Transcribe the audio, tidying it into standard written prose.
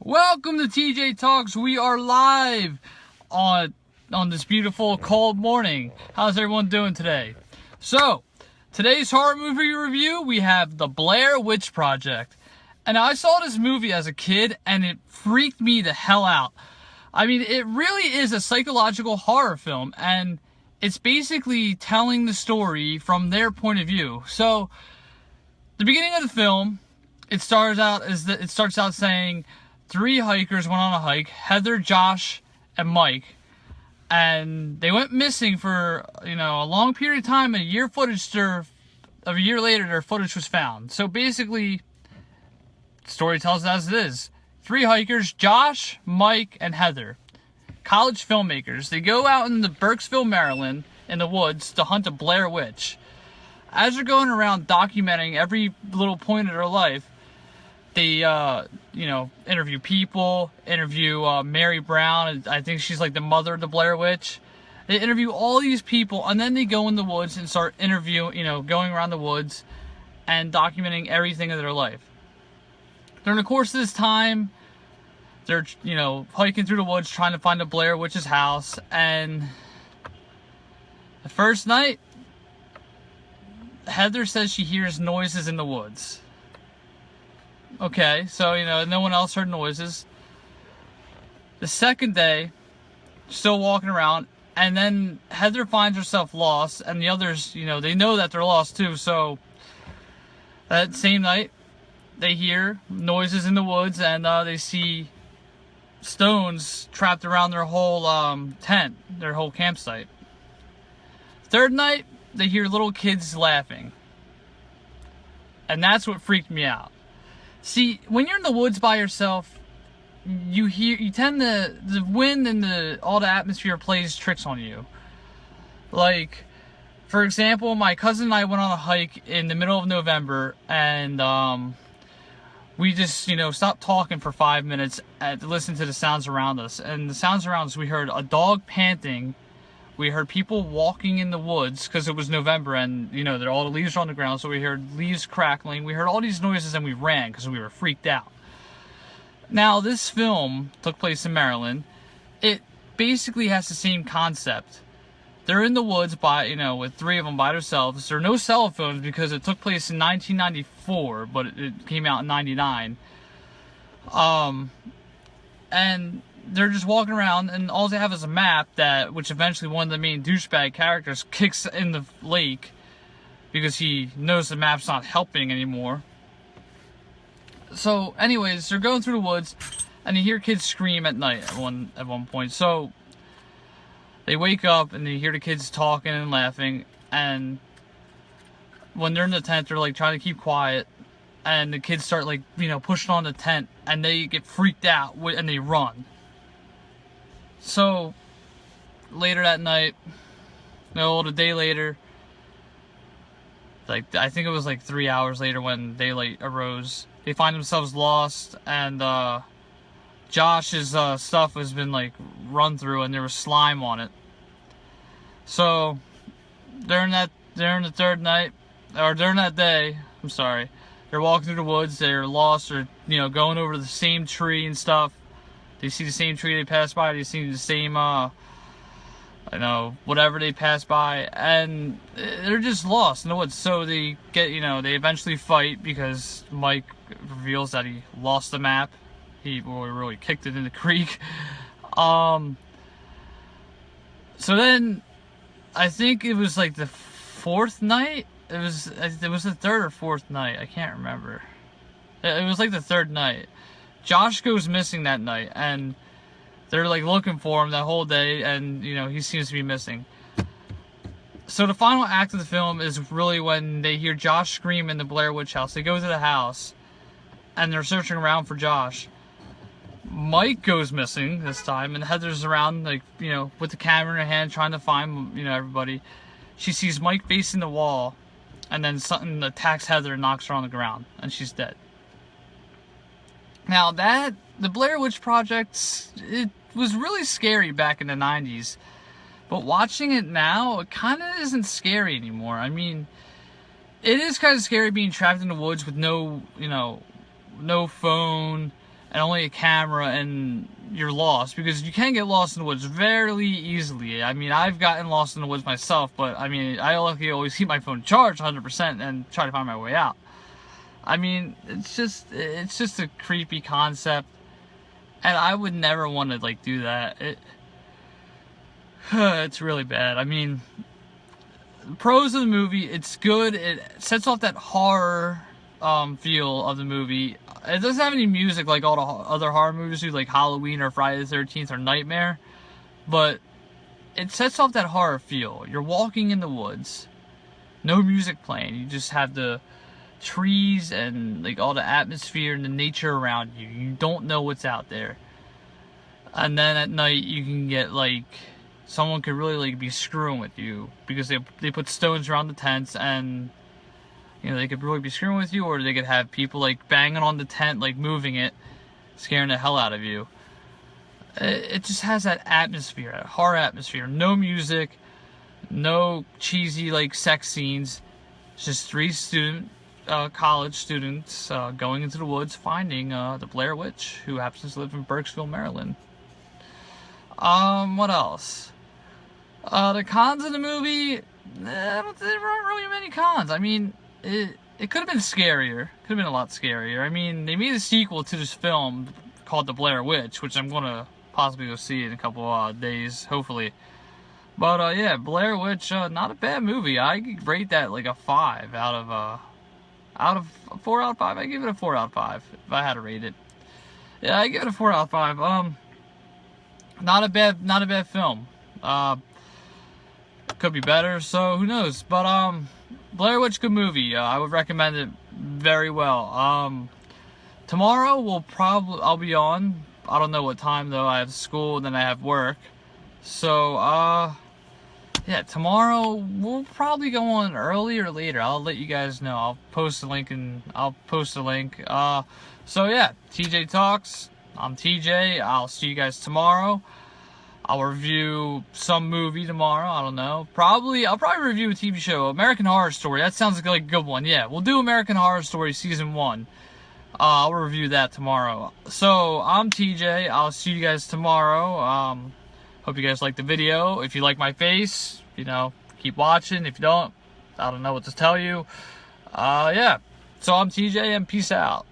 Welcome to TJ Talks. We are live on this beautiful cold morning. How's everyone doing today? So, today's horror movie review, we have The Blair Witch Project. And I saw this movie as a kid and it freaked me the hell out. I mean, it really is a psychological horror film and it's basically telling the story from their point of view. So, the beginning of the film, it starts out saying 3 hikers went on a hike, Heather, Josh, and Mike, and they went missing for, a long period of time, and a year later, their footage was found. So basically, the story tells it as it is. 3 hikers, Josh, Mike, and Heather, college filmmakers. They go out in the Burkesville, Maryland, in the woods to hunt a Blair Witch. As they're going around documenting every little point of their life, they, interview people, Mary Brown. I think she's like the mother of the Blair Witch. They interview all these people, and then they go in the woods and start going around the woods and documenting everything of their life. During the course of this time, they're, hiking through the woods trying to find the Blair Witch's house, and the first night, Heather says she hears noises in the woods. Okay, so, no one else heard noises. The second day, still walking around, and then Heather finds herself lost, and the others, they know that they're lost too, so that same night, they hear noises in the woods, and they see stones trapped around their whole tent, their whole campsite. Third night, they hear little kids laughing. And that's what freaked me out. See, when you're in the woods by yourself, you tend to, the wind and all the atmosphere plays tricks on you. Like, for example, my cousin and I went on a hike in the middle of November, and we just, stopped talking for 5 minutes to listen to the sounds around us. And the sounds around us, we heard a dog panting. We heard people walking in the woods because it was November and, all the leaves were on the ground, so we heard leaves crackling. We heard all these noises and we ran because we were freaked out. Now, this film took place in Maryland. It basically has the same concept. They're in the woods with 3 of them by themselves. There are no cell phones because it took place in 1994, but it came out in 99. And they're just walking around, and all they have is a map which eventually one of the main douchebag characters kicks in the lake because he knows the map's not helping anymore. So, anyways, they're going through the woods, and you hear kids scream at night at one point. So they wake up and they hear the kids talking and laughing, and when they're in the tent, they're like trying to keep quiet, and the kids start pushing on the tent, and they get freaked out and they run. So, later that night, a day later, I think it was 3 hours later when daylight arose, they find themselves lost, and Josh's stuff has been run through, and there was slime on it. So, during that day, I'm sorry, they're walking through the woods, they're lost, or going over the same tree and stuff. They see the same tree they pass by, they see the same, whatever they pass by, and they're just lost in the woods. So they get, they eventually fight because Mike reveals that he lost the map. He really kicked it in the creek. So then, I think it was the 4th night. It was the 3rd or 4th night. I can't remember. It was the 3rd night. Josh goes missing that night, and they're looking for him that whole day, and he seems to be missing. So the final act of the film is really when they hear Josh scream in the Blair Witch house. They go to the house, and they're searching around for Josh. Mike goes missing this time, and Heather's around with the camera in her hand trying to find everybody. She sees Mike facing the wall, and then something attacks Heather and knocks her on the ground, and she's dead. Now the Blair Witch Project, it was really scary back in the 90s, but watching it now, it kind of isn't scary anymore. I mean, it is kind of scary being trapped in the woods with no phone, and only a camera, and you're lost, because you can get lost in the woods very easily. I mean, I've gotten lost in the woods myself, but I mean, I luckily always keep my phone charged 100% and try to find my way out. I mean, it's just a creepy concept, and I would never want to like do that. It's really bad. I mean, the pros of the movie, it's good. It sets off that horror feel of the movie. It doesn't have any music like all the other horror movies do, like Halloween or Friday the 13th or Nightmare, but it sets off that horror feel. You're walking in the woods, no music playing. You just have the trees and like all the atmosphere and the nature around you. You don't know what's out there. And then at night you can get like, someone could really like be screwing with you, because they put stones around the tents, and you know, they could really be screwing with you, or they could have people like banging on the tent, like moving it, scaring the hell out of you. It just has that atmosphere, that horror atmosphere. No music, no cheesy like sex scenes. It's just three college students going into the woods, finding the Blair Witch, who happens to live in Burkesville, Maryland. What else? The cons of the movie, there weren't really many cons. I mean, it could have been scarier. Could have been a lot scarier. I mean, they made a sequel to this film called The Blair Witch, which I'm going to possibly go see in a couple days, hopefully. But yeah, Blair Witch, not a bad movie. I rate that like a 5 out of 4 out of 5. I give it a 4 out of 5 if I had to rate it. Yeah, I give it a 4 out of 5. Not a bad film. Could be better, so who knows? But Blair Witch, good movie. I would recommend it very well. Tomorrow I'll be on. I don't know what time though. I have school and then I have work. So yeah, tomorrow we'll probably go on early or later. I'll let you guys know. I'll post a link. So yeah, TJ Talks. I'm TJ. I'll see you guys tomorrow. I'll review some movie tomorrow. I don't know. I'll probably review a TV show, American Horror Story. That sounds like a good one. Yeah, we'll do American Horror Story Season 1. I'll review that tomorrow. So, I'm TJ. I'll see you guys tomorrow. Hope you guys like the video. If you like my face, you know, keep watching. If you don't, I don't know what to tell you. Yeah. So, I'm TJ, and peace out.